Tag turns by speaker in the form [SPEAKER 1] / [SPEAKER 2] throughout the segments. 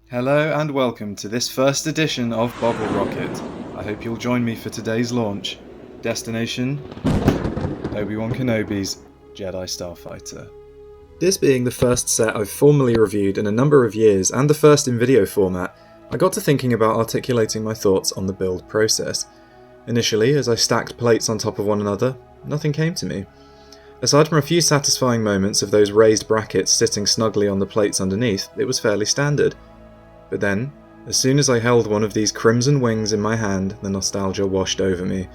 [SPEAKER 1] Hello and welcome to this first edition of Boggle Rocket. I hope you'll join me for today's launch. Destination: Obi-Wan Kenobi's Jedi Starfighter. This being the first set I've formally reviewed in a number of years and the first in video format, I got to thinking about articulating my thoughts on the build process. Initially, as I stacked plates on top of one another, nothing came to me. Aside from a few satisfying moments of those raised brackets sitting snugly on the plates underneath, it was fairly standard. But then, as soon as I held one of these crimson wings in my hand, the nostalgia washed over me.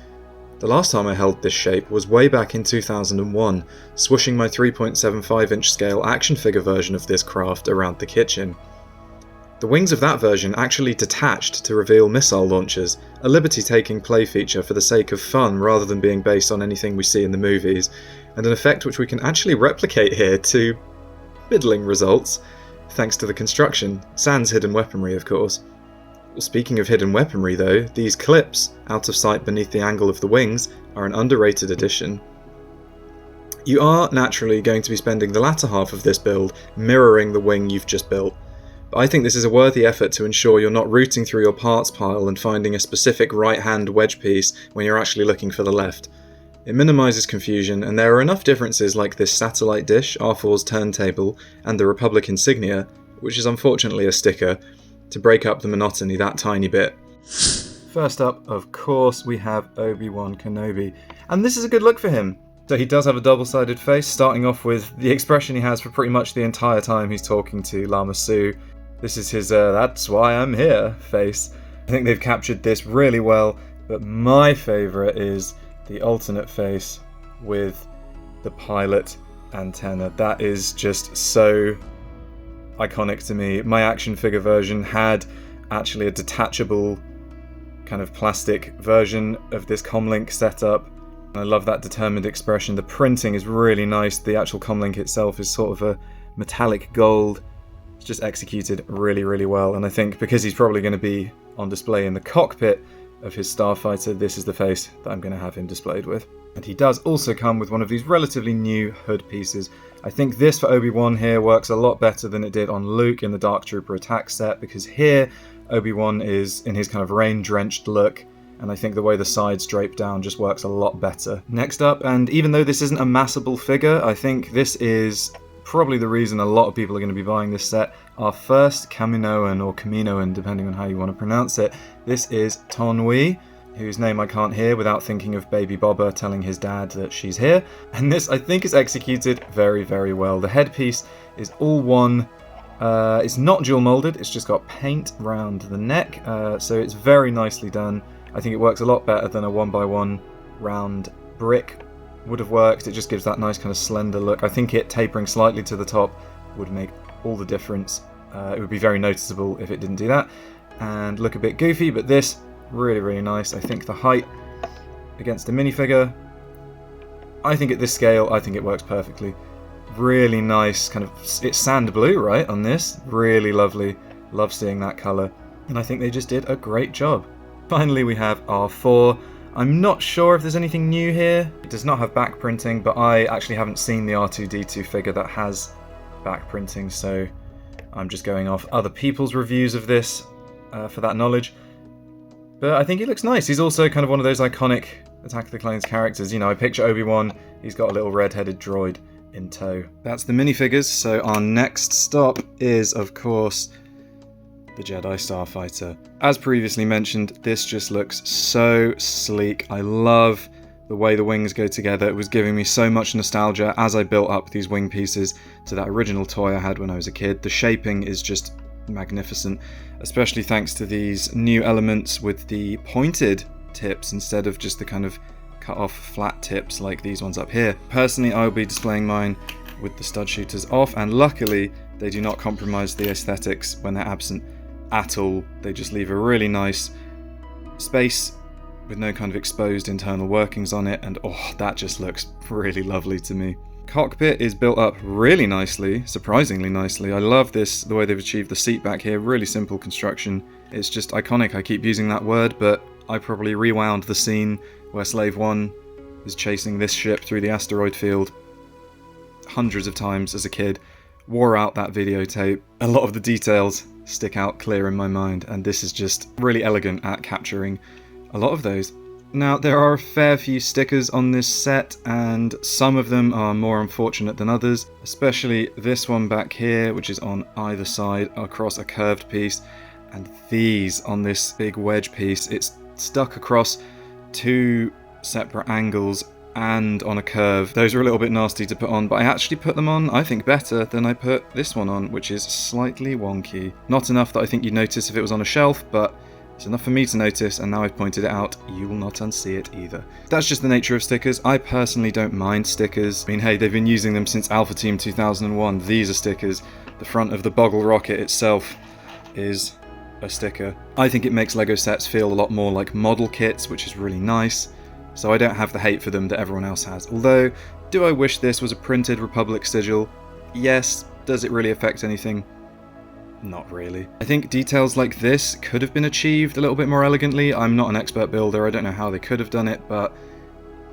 [SPEAKER 1] The last time I held this shape was way back in 2001, swooshing my 3.75-inch scale action figure version of this craft around the kitchen. The wings of that version actually detached to reveal missile launchers, a liberty-taking play feature for the sake of fun rather than being based on anything we see in the movies, and an effect which we can actually replicate here to middling results. Thanks to the construction, sans hidden weaponry of course. Well, speaking of hidden weaponry though, these clips, out of sight beneath the angle of the wings, are an underrated addition. You are naturally going to be spending the latter half of this build mirroring the wing you've just built, but I think this is a worthy effort to ensure you're not rooting through your parts pile and finding a specific right-hand wedge piece when you're actually looking for the left. It minimises confusion, and there are enough differences like this satellite dish, R4's turntable, and the Republic insignia, which is unfortunately a sticker, to break up the monotony that tiny bit. First up, of course, we have Obi-Wan Kenobi, and this is a good look for him. So he does have a double-sided face, starting off with the expression he has for pretty much the entire time he's talking to Lama Su. This is his "that's why I'm here" face. I think they've captured this really well, but my favourite is the alternate face with the pilot antenna. That is just so iconic to me. My action figure version had actually a detachable kind of plastic version of this comlink setup. I love that determined expression. The printing is really nice. The actual comlink itself is sort of a metallic gold. It's just executed really, really well. And I think because he's probably going to be on display in the cockpit of his Starfighter, this is the face that I'm going to have him displayed with. And he does also come with one of these relatively new hood pieces. I think this for Obi-Wan here works a lot better than it did on Luke in the Dark Trooper attack set, because here Obi-Wan is in his kind of rain-drenched look, and I think the way the sides drape down just works a lot better. Next up, and even though this isn't a massable figure, I think this is probably the reason a lot of people are going to be buying this set, our first Kaminoan, or Kaminoan depending on how you want to pronounce it. This is Tonwi, whose name I can't hear without thinking of Baby Boba telling his dad that she's here. And this I think is executed very, very well. The headpiece is all one. It's not dual molded, it's just got paint around the neck, so it's very nicely done. I think it works a lot better than a 1x1 round brick would have worked. It just gives that nice kind of slender look. I think it tapering slightly to the top would make all the difference. It would be very noticeable if it didn't do that and look a bit goofy, but this really, really nice. I think the height against a minifigure, I think at this scale, I think it works perfectly. Really nice, kind of, it's sand blue, right, on this? Really lovely. Love seeing that colour. And I think they just did a great job. Finally, we have R4. I'm not sure if there's anything new here. It does not have back printing, but I actually haven't seen the R2-D2 figure that has back printing, so I'm just going off other people's reviews of this for that knowledge. But I think he looks nice. He's also kind of one of those iconic Attack of the Clones characters. You know, I picture Obi-Wan, he's got a little red-headed droid in tow. That's the minifigures, so our next stop is, of course, the Jedi Starfighter. As previously mentioned, this just looks so sleek. I love the way the wings go together. It was giving me so much nostalgia as I built up these wing pieces to that original toy I had when I was a kid. The shaping is just magnificent, especially thanks to these new elements with the pointed tips instead of just the kind of cut off flat tips like these ones up here. Personally, I'll be displaying mine with the stud shooters off, and luckily they do not compromise the aesthetics when they're absent at all. They just leave a really nice space with no kind of exposed internal workings on it, and oh, that just looks really lovely to me. Cockpit is built up really nicely, surprisingly nicely. I love this, the way they've achieved the seat back here. Really simple construction. It's just iconic. I keep using that word, but I probably rewound the scene where Slave One is chasing this ship through the asteroid field hundreds of times as a kid. Wore out that videotape. A lot of the details stick out clear in my mind, and this is just really elegant at capturing a lot of those. Now, there are a fair few stickers on this set, and some of them are more unfortunate than others, especially this one back here, which is on either side across a curved piece, and these on this big wedge piece. It's stuck across two separate angles and on a curve. Those are a little bit nasty to put on, but I actually put them on, I think, better than I put this one on, which is slightly wonky. Not enough that I think you'd notice if it was on a shelf, but it's enough for me to notice, and now I've pointed it out, you will not unsee it either. That's just the nature of stickers. I personally don't mind stickers. I mean, hey, they've been using them since Alpha Team 2001. These are stickers. The front of the Boggle Rocket itself is a sticker. I think it makes LEGO sets feel a lot more like model kits, which is really nice. So I don't have the hate for them that everyone else has. Although, do I wish this was a printed Republic sigil? Yes. Does it really affect anything? Not really. I think details like this could have been achieved a little bit more elegantly. I'm not an expert builder, I don't know how they could have done it, but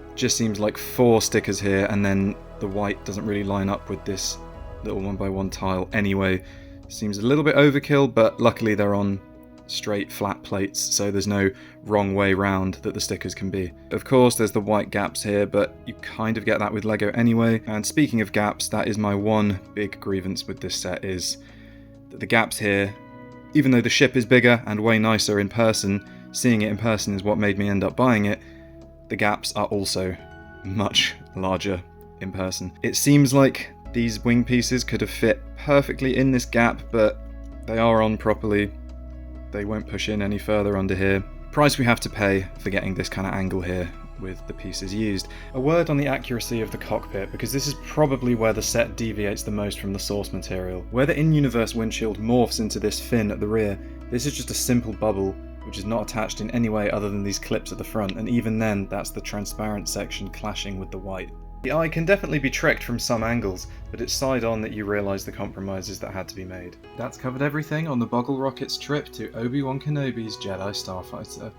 [SPEAKER 1] it just seems like 4 stickers here, and then the white doesn't really line up with this little 1x1 tile anyway. Seems a little bit overkill, but luckily they're on straight flat plates, so there's no wrong way round that the stickers can be. Of course, there's the white gaps here, but you kind of get that with LEGO anyway. And speaking of gaps, that is my one big grievance with this set, is that the gaps here, even though the ship is bigger and way nicer in person, seeing it in person is what made me end up buying it, the gaps are also much larger in person. It seems like these wing pieces could have fit perfectly in this gap, but they are on properly. They won't push in any further under here. Price we have to pay for getting this kind of angle here with the pieces used. A word on the accuracy of the cockpit, because this is probably where the set deviates the most from the source material. Where the in-universe windshield morphs into this fin at the rear, this is just a simple bubble which is not attached in any way other than these clips at the front, and even then that's the transparent section clashing with the white. The eye can definitely be tricked from some angles, but it's side on that you realise the compromises that had to be made. That's covered everything on the Boggle Rocket's trip to Obi-Wan Kenobi's Jedi Starfighter.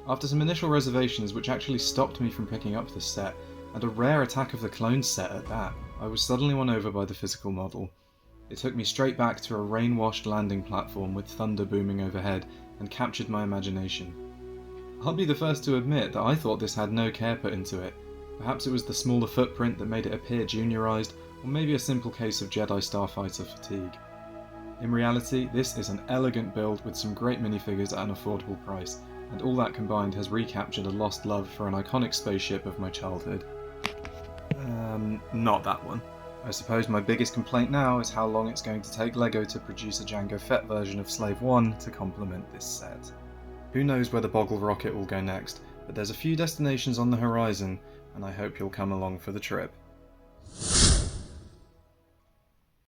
[SPEAKER 1] After some initial reservations which actually stopped me from picking up this set, and a rare Attack of the Clones set at that, I was suddenly won over by the physical model. It took me straight back to a rain-washed landing platform with thunder booming overhead, and captured my imagination. I'll be the first to admit that I thought this had no care put into it. Perhaps it was the smaller footprint that made it appear juniorised, or maybe a simple case of Jedi Starfighter fatigue. In reality, this is an elegant build with some great minifigures at an affordable price, and all that combined has recaptured a lost love for an iconic spaceship of my childhood. Not that one. I suppose my biggest complaint now is how long it's going to take LEGO to produce a Jango Fett version of Slave 1 to complement this set. Who knows where the Boggle Rocket will go next, but there's a few destinations on the horizon, and I hope you'll come along for the trip.